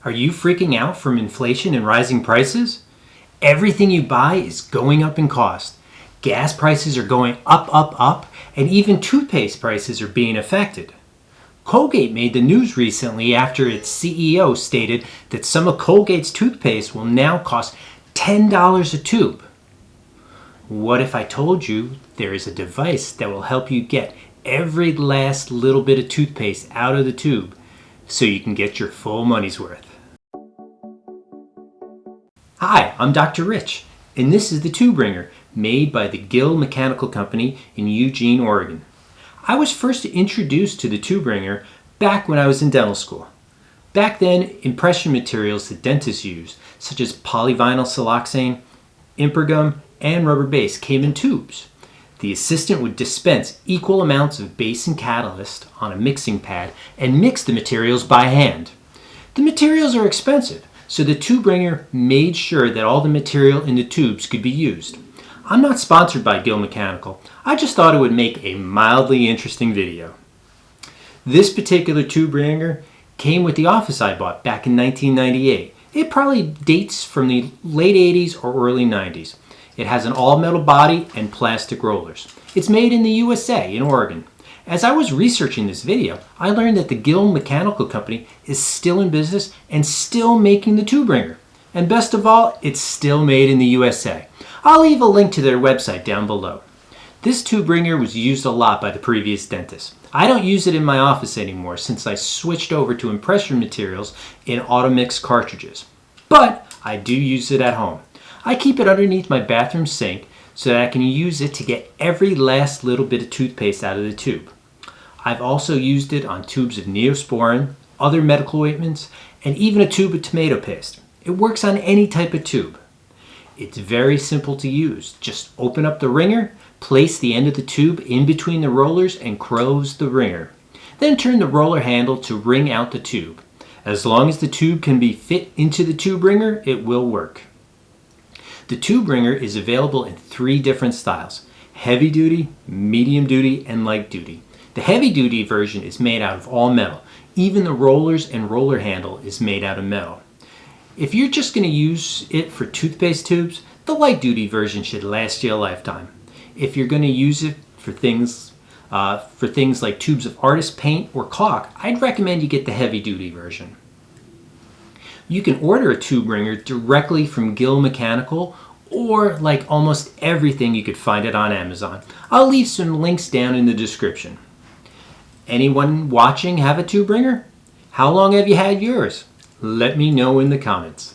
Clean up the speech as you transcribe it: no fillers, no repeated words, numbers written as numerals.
Are you freaking out from inflation and rising prices? Everything you buy is going up in cost. Gas prices are going up, and even toothpaste prices are being affected. Colgate made the news recently after its CEO stated that some of Colgate's toothpaste will now cost $10 a tube. What if I told you there is a device that will help you get every last little bit of toothpaste out of the tube so you can get your full money's worth? Hi, I'm Dr. Rich, and this is the Tube Wringer, made by the Gill Mechanical Company in Eugene, Oregon. I was first introduced to the Tube Wringer back when I was in dental school. Back then, impression materials that dentists used, such as polyvinyl siloxane, Impergum, and rubber base, came in tubes. The assistant would dispense equal amounts of base and catalyst on a mixing pad and mix the materials by hand. The materials are expensive, so the Tube Wringer made sure that all the material in the tubes could be used. I'm not sponsored by Gill Mechanical. I just thought it would make a mildly interesting video. This particular Tube Wringer came with the office I bought back in 1998. It probably dates from the late 80s or early 90s. It has an all-metal body and plastic rollers. It's made in the USA in Oregon. As I was researching this video, I learned that the Gill Mechanical Company is still in business and still making the Tube Wringer. And best of all, it's still made in the USA. I'll leave a link to their website down below. This Tube Wringer was used a lot by the previous dentist. I don't use it in my office anymore since I switched over to impression materials in Automix cartridges. But I do use it at home. I keep it underneath my bathroom sink so that I can use it to get every last little bit of toothpaste out of the tube. I've also used it on tubes of Neosporin, other medical ointments, and even a tube of tomato paste. It works on any type of tube. It's very simple to use. Just open up the wringer, place the end of the tube in between the rollers, and close the wringer. Then turn the roller handle to wring out the tube. As long as the tube can be fit into the Tube Wringer, it will work. The Tube Wringer is available in 3 different styles: heavy duty, medium duty, and light duty. The heavy duty version is made out of all metal. Even the rollers and roller handle is made out of metal. If you're just going to use it for toothpaste tubes, the light duty version should last you a lifetime. If you're going to use it for things like tubes of artist paint or caulk, I'd recommend you get the heavy duty version. You can order a Tube Wringer directly from Gill Mechanical, or like almost everything, you could find it on Amazon. I'll leave some links down in the description. Anyone watching have a Tube Wringer? How long have you had yours? Let me know in the comments.